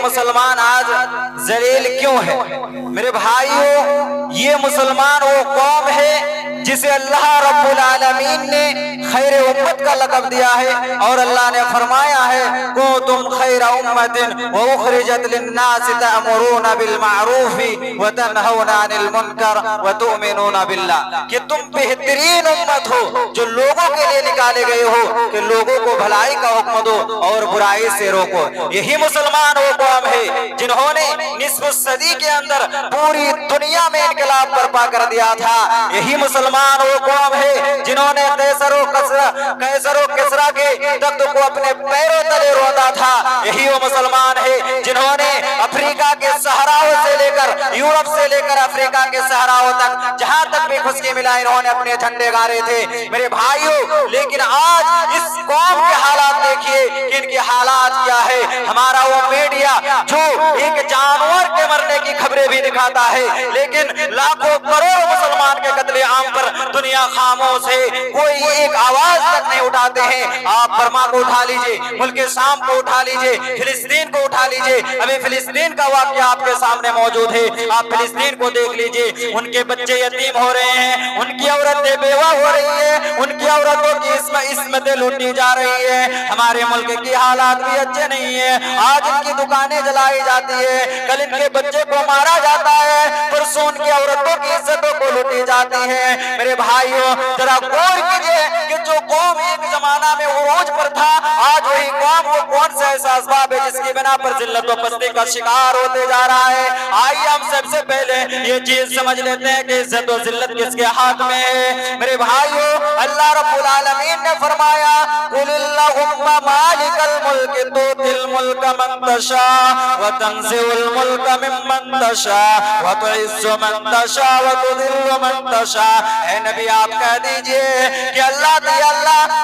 मुसलमान आज जलील क्यों है? मेरे भाइयों, ये मुसलमान वो कौम है जिसे अल्लाह रब्बुल आलमीन ने खैर उम्मत का लक़ब दिया है और अल्लाह ने फरमाया है कुंतुम खैरा उम्मतिन व उखरिजत लिन्नास तअमुरूना बिल मारूफि व तनहौना अनिल मुनकर व तुमिनूना बिल्लाह, कि तुम बेहतरीन उम्मत हो जो लोगों के लिए निकाले गए हो कि लोगों को भलाई का हुक्म दो और बुराई से रोको। यही मुसलमान वो कौम है जिन्होंने निस्फ सदी के अंदर पूरी दुनिया में इनकलाब बर्पा कर दिया था। यही मुसलमान वो कौम है जिन्होंने कैसर किसरा के तख्त को अपने पैरों तले रोंदा था। यही वो मुसलमान है जिन्होंने अफ्रीका के सहराओं से लेकर यूरोप से लेकर अफ्रीका के सहराओं तक जहां तक भी खुशकी मिला इन्होंने अपने झंडे गाड़े थे। मेरे भाइयों, लेकिन आज इस कौम के हालात देखिए कि इनके हालात क्या है। हमारा वो मीडिया जो एक जानवर के मरने की खबरें भी दिखाता है, लेकिन लाखों करोड़ों मुसलमान के कत्ले आम पर दुनिया खामोश है, कोई एक आवाज तक नहीं उठाते हैं। आप बर्मा को उठा लीजिए, मुल्क शाम को उठा लीजिए, फिलिस्तीन को उठा लीजिए, अभी फिलिस्तीन का वाक़या आपके सामने मौजूद है। आप फिलिस्तीन को देख लीजिए, उनके बच्चे यतीम हो रहे हैं, उनकी औरतें बेवा हो रही है, उनकी औरतों की इस्मतें लूटी जा रही है। हमारे मुल्क की हालात भी अच्छे नहीं है। आज इनकी दुकानें जलाई जाती है, कल इनके बच्चे को मारा जाता है, परसों उनकी औरतों की इज्जतों को लूटी जाती है। मेरे भाइयों, जरा गौर कीजिए कि जो कौम एक जमाना में उरूज पर था, आज वही कौम वो कौन सा ऐसा असबाब है जिसकी बिना पर जिल्लत व पस्ती का शिकार होते जा रहा है। आइए हम सबसे पहले ये चीज समझ लेते हैं कि इज्जत व जिल्लत किसके हाथ में है। मेरे भाइयों, अल्लाह रब्बुल आलमीन ने फरमाया कुलिल्लाहुम्मा मालिकल मुल्क तुतिल मुल्क मन तशा व तंज़िउल मुल्क मिम्मन तशा व तुइज़्ज़ु मन तशा व तुज़िल्लु मन तशा। ऐ नबी, आप कह दीजिए कि अल्लाह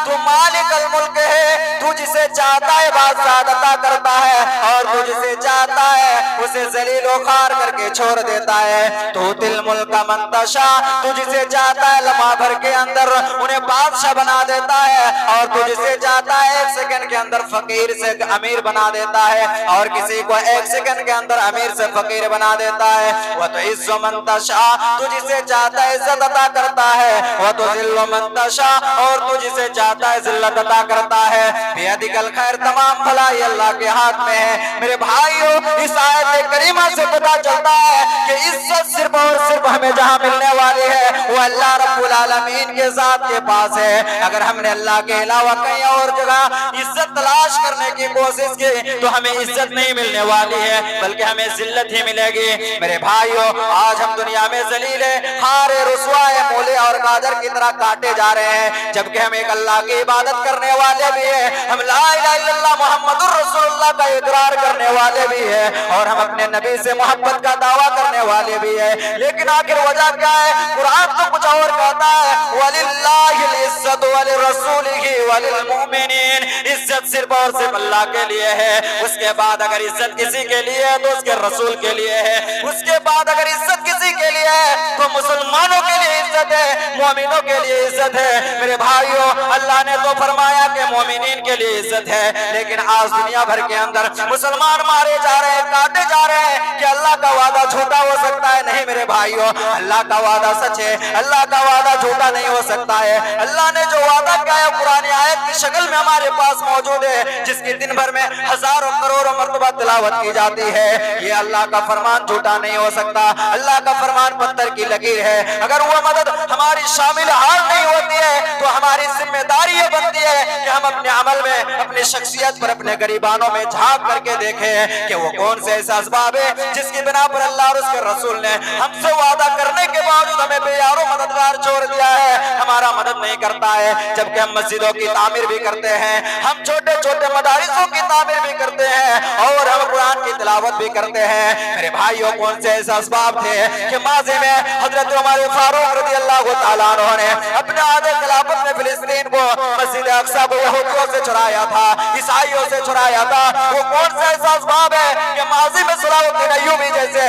तू मालिकल मुल्क है, तू जिसे चाहता है बादशाह करता है और तू जिसे चाहता है उसे जलील व ख़ार करके छोड़ देता है। तुतिल मुल्क मन तशा, तू जिसे चाहता है लम्हा भर के अंदर उन्हें बादशाह बना देता है और तू जिसे चाहता है एक सेकंड के अंदर फकीर से अमीर बना देता है और किसी को एक सेकंड के अंदर अमीर से फकीर बना देता है। वह तो इज्जो मन तशा, तू जिसे चाहता है इज्जत अता करता है। वह तो जिल्लो मन तशा, और तू जिसे चाहता है जिल्लत अता करता है। बियदिकल खैर, तमाम भलाई अल्लाह के हाथ में है। मेरे भाइयों, इस आयत करीमा से पता चलता है कि इज्जत सिर्फ और सिर्फ हमें जहां मिलने वाली है वो अल्लाह रब्बुल आलमीन के ज़ात के पास है। अगर हमने अल्लाह के अलावा कहीं और जगह इज्जत तलाश करने की कोशिश की तो हमें इज्जत नहीं मिलने वाली है, बल्कि हमें जिल्लत ही मिलेगी। मेरे भाइयों, आज हम दुनिया में जलील हारे रुसवाए मूले और गाजर की तरह काटे जा रहे हैं, जबकि हम एक अल्लाह की इबादत करने वाले भी हैं। हम ला इलाहा इल्लल्लाह मुहम्मदुर रसूलुल्लाह का इकरार करने वाले भी हैं और हम अपने नबी से मोहब्बत का दावा करने वाले भी हैं। लेकिन आखिर वजह क्या है? कुरान तो कुछ और कहता है, वलिल्लाहिल इज्जतु वलिर्रसूलिही वलिलमुमिनीन। इज्जत सिर्फ और सिर्फ अल्लाह के लिए है। उसके बाद अगर इज्जत किसी के लिए है तो उसके रसूल के लिए है। उसके बाद अगर इज्जत किसी के लिए है तो मुसलमानों के लिए इज्जत है, मोमिनों के लिए इज्जत है। मेरे भाइयों, अल्लाह ने तो फरमाया कि मोमिनीन के लिए इज्जत है, लेकिन आज दुनिया भर के अंदर मुसलमान मारे जा रहे हैं, काटे जा रहे हैं कि अल्लाह का वादा झूठा हो सकता है। नहीं मेरे भाइयों, अल्लाह का वादा सच है, अल्लाह का वादा झूठा नहीं हो सकता है। अल्लाह ने जो वादा किया है पुरानी आयत की शक्ल में हमारे पास मौजूद है, जिसकी दिन भर में हजारों करोड़ों मर्तबा तिलावत की जाती है। ये अल्लाह का फरमान झूठा नहीं हो सकता। अल्लाह का फरमान पत्थर की लकीर है। अगर वो मदद हमारी शामिल हाल नहीं होती है तो हमारी जिम्मेदारी ये बनती है कि हम अपने अमल में, अपनी शख्सियत पर, अपने गरीबानों में झांक करके देखें कि वो कौन से ऐसा असबाब है जिसकी बिना पर अल्लाह और उसके रसूल ने हमसे वादा करने के बावजूद हमें बेयारो मददगार छोड़ दिया है, हमारा मदद नहीं करता है। जबकि हम मस्जिदों की तामीर भी करते हैं, हम छोटे छोटे मदारिसों की तामीर भी करते हैं और हम कुरान की तिलावत भी करते हैं। मेरे भाइयों, कौन से ऐसे असबाब थे कि माज़ी में हजरत उमर फारूक रज़ियल्लाहु ताला अन्हु ने अपने आधे खिलाफत में फिलिस्तीन को, मस्जिद अक्सा को यहूदियों से छुड़ाया था, ईसाइयों से छुड़ाया था। वो कौन सा ऐसा असबाब है कि माज़ी में सलाहुद्दीन अय्यूबी जैसे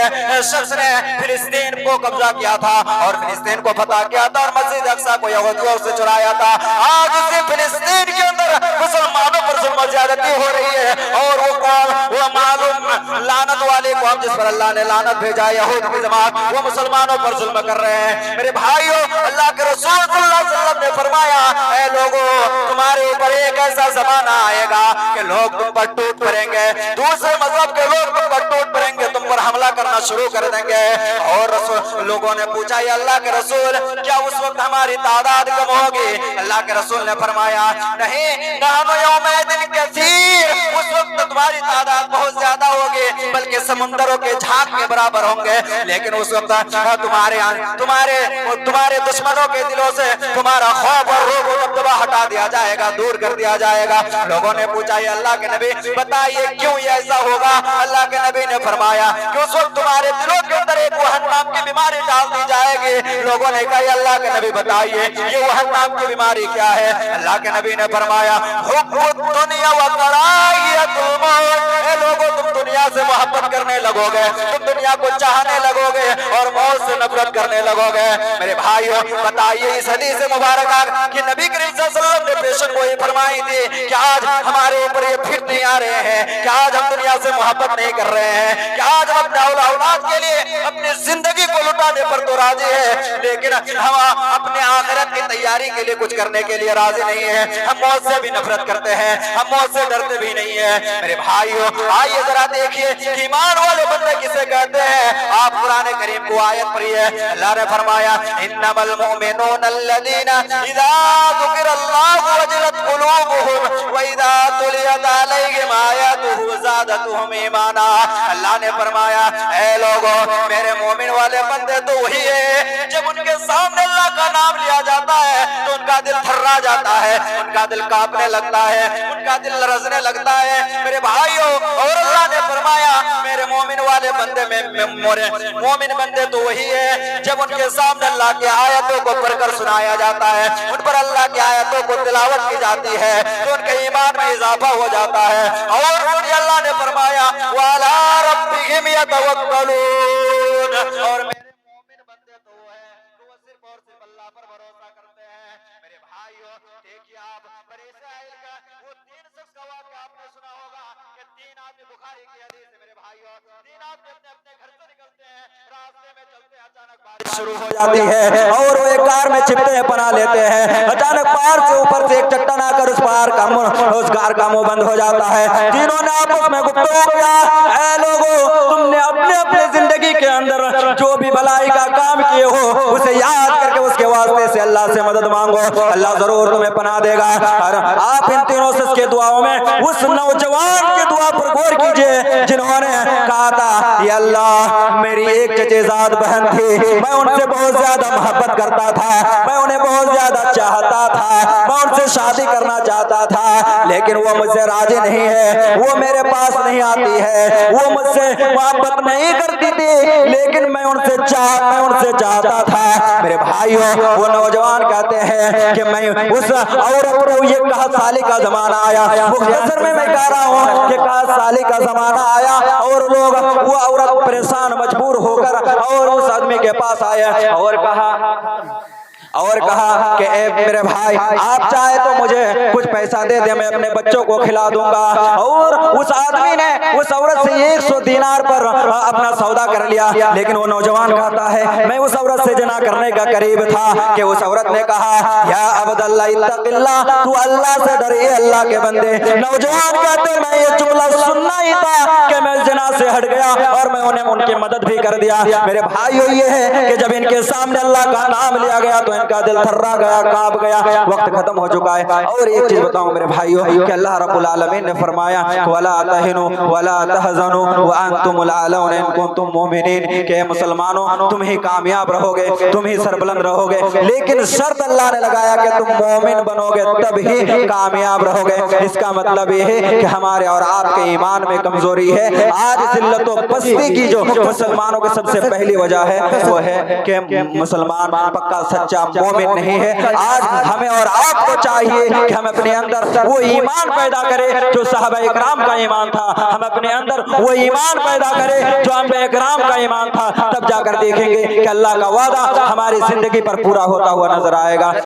शख्स ने फिलिस्तीन को कब्जा किया था और फिलिस्तीन को फतह किया था और मस्जिद अक्सा को यहूदियों से छुड़ाया था। आज उसी फिलिस्तीन के अंदर मुसलमानों पर जुल्म ज्यादती हो रही है और वो कौन? वो मालूम लानत वाले कौम जिस पर अल्लाह ने लानत भेजा है, यहूद की जमात, वो मुसलमानों पर जुल्म कर रहे हैं। मेरे भाइयों, अल्लाह के रसूल सल्लल्लाहु अलैहि वसल्लम ने फरमाया, ऐ लोगों, तुम्हारे ऊपर एक ऐसा जमाना आएगा कि लोग तुम पर टूट पड़ेंगे, दूसरे मजहब के लोग तुम पर टूट पड़ेंगे, तुम पर हमला करना शुरू कर देंगे। और लोगों ने पूछा, या अल्लाह के रसूल, क्या उस वक्त हमारी तादाद कम होगी? अल्लाह के रसूल ने फरमाया, नहीं, नहनु यौमैदिन कसीर, उस वक्त तुम्हारी तादाद बहुत ज्यादा होगी, बल्कि समुंदरों के झाग के बराबर होंगे। लेकिन उस वक्त तुम्हारे दुश्मनों के दिलों से तुम्हारा खौफ और रोब और दबदबा हटा दिया जाएगा, दूर कर दिया जाएगा। लोगों ने पूछा, ये अल्लाह के नबी बताइए क्यों ये ऐसा होगा? अल्लाह के नबी ने फरमाया कि उस वक्त तुम्हारे दिलों के अंदर एक वहन नाम की बीमारी डाल दी जाएगी। लोगों ने कहा, अल्लाह के नबी बताइए ये वहन नाम की बीमारी क्या है? अल्लाह के नबी ने फरमाया, हुब्बुद दुनिया व कराहियतुल मौत, ए लोगों, तुम दुनिया से मोहब्बत करने लगोगे, तुम दुनिया को चाहने लगोगे और मौत से नफरत करने लगोगे। मेरे भाइयों, बताइए इस हदीस मुबारक कि नबी करीम सल्लल्लाहु अलैहि वसल्लम ने पेशन गोई फरमाई थी कि आज हमारे ऊपर ये फिर नहीं आ रहे हैं, कि आज हम दुनिया से मोहब्बत नहीं कर रहे हैं, कि आज हम अपने औलाद के लिए अपनी जिंदगी को लुटाने पर तो राजी है, लेकिन हम अपने आखिरत की तैयारी के लिए कुछ करने के लिए राजी नहीं है। हम मौत से भी नफरत करते हैं, हम मौत से डरते भी नहीं है। मेरे भाइयों, आइए जरा देखिए कि ईमान वाले बंदे किसे कहते हैं। आप कुरान करीम को आयत पढ़िए। अल्लाह ने फरमाया, इन्नमल मुमिनून अल्लज़ीना इज़ा ज़ुकिरल्लाहु वजलत कुलूबुहुम व इज़ा तुलियत अलैहिम आयातुहु ज़ादतहुम ईमाना। अल्लाह ने फरमाया, ऐ लोगों, मेरे मोमिन वाले बंदे तो वही है जब उनके सामने अल्लाह का नाम लिया जाता है तो उनका दिल थर्रा जाता है, उनका दिल कांपने लगता है, उनका दिल लरजने लगता है। मेरे भाइयों, और अल्लाह ने फरमाया, मेरे मोमिन वाले बंदे में मोमिन बंदे तो वही है जब उनके सामने अल्लाह की आयतों को पढ़कर सुनाया जाता है, उन पर अल्लाह की आयतों को तिलावत की जाती है तो उनके ईमान में इजाफा हो जाता है। और फिर अल्लाह ने फरमाया, वाला रब्बिहिम यतवक्कलून, और मेरे मोमिन बंदे तो वो है कि वो सिर्फ और सिर्फ अल्लाह पर भरोसा करते हैं। मेरे भाइयों, देखिए आप बनी इस्राइल का वो 3 शख्स का वाक़या आपने सुना होगा कि 3 आदमी, बुखारी की हदीस है मेरे भाइयों, 3 आदमी अपने घर से निकलते हैं, रास्ते में चलते अचानक बारिश शुरू हो जाती है और वो एक कार में छिपते हैं, पना लेते हैं। अचानक पहाड़ से ऊपर से एक चट्टान आकर उस कार का मुंह बंद हो जाता है। तीनों ने आपस में गुफ्तगू किया, ऐ लोगों, तुमने अपने अपने जिंदगी के अंदर जो भी भलाई का काम किए हो उसे याद करके उसके वास्ते से अल्लाह से मदद मांगो, अल्लाह जरूर तुम्हें पनाह देगा। और आप इन तीनों शख्स के दुआओं में उस नौजवान की दुआ पर गौर कीजिए जिन्होंने कहा था, या अल्लाह, मेरी एक चचेजाद बहन थी, मैं उनसे बहुत ज्यादा मोहब्बत करता था, मैं उन्हें बहुत ज्यादा चाहता था, मैं उनसे शादी करना चाहता था, लेकिन वो मुझसे राजी नहीं है, वो मेरे पास नहीं आती है, वो मुझसे मोहब्बत नहीं करती थी, लेकिन मैं उनसे चाहता था। मेरे भाइयों, वो नौजवान कहते हैं कि मैं उस औरत को, ये 1 साल का जमाना आया, मुख्तसर में मैं कह रहा हूँ कि 1 साल का जमाना आया और लोग, वो औरत परेशान मजबूर होकर और उस आदमी के पास आए और कहा कि ए मेरे भाई, आप चाहे तो मुझे कुछ पैसा दे दे, मैं अपने बच्चों को खिला दूंगा। और उस आदमी ने उस औरत से 100 दीनार पर अपना सौदा कर लिया। लेकिन वो नौजवान कहता है, मैं उस औरत से जना करने का करीब था कि उस औरत ने कहा, या अब्दुल्लाह इत्तक़िल्लाह, तू अल्लाह से डर, ये अल्लाह के बंदे। नौजवान कहते, मैं ये जुमला सुनना ही था कि मैं जना से हट गया और मैं उन्हें उनकी मदद भी कर दिया। मेरे भाइयों, ये है कि जब इनके सामने अल्लाह का नाम लिया गया तो इनका दिल थर्रा गया, कांप गया। वक्त खत्म हो चुका है। और एक चीज बताऊं मेरे भाइयों कि अल्लाह रब्बुल आलमीन ने फरमाया, वला तहिनु वला तहज़नु व अंतुमुल आलौन इन कुंतुम मुमिनीन, के मुसलमानों, तुम ही कामयाब रहोगे, तुम ही सरबुलंद रहोगे, लेकिन शर्त अल्लाह ने लगाया कि तुम मोमिन बनोगे तब ही कामयाब रहोगे। इसका मतलब ये है कि हमारे और आपके ईमान में कमजोरी है। आज जिल्लत व पस्ती की जो मुसलमानों की सबसे पहली वजह है वो है कि मुसलमान पक्का सच्चा मोमिन नहीं है। आज हमें और आपको चाहिए कि हम अपने अंदर वो ईमान पैदा करें जो सहाबा इकराम का ईमान था, हम अपने अंदर वो ईमान पैदा करें जो अंबिया इकराम का ईमान था। तब जाकर देखेंगे कि अल्लाह का वादा हमारी जिंदगी पर पूरा होता हुआ नजर आएगा।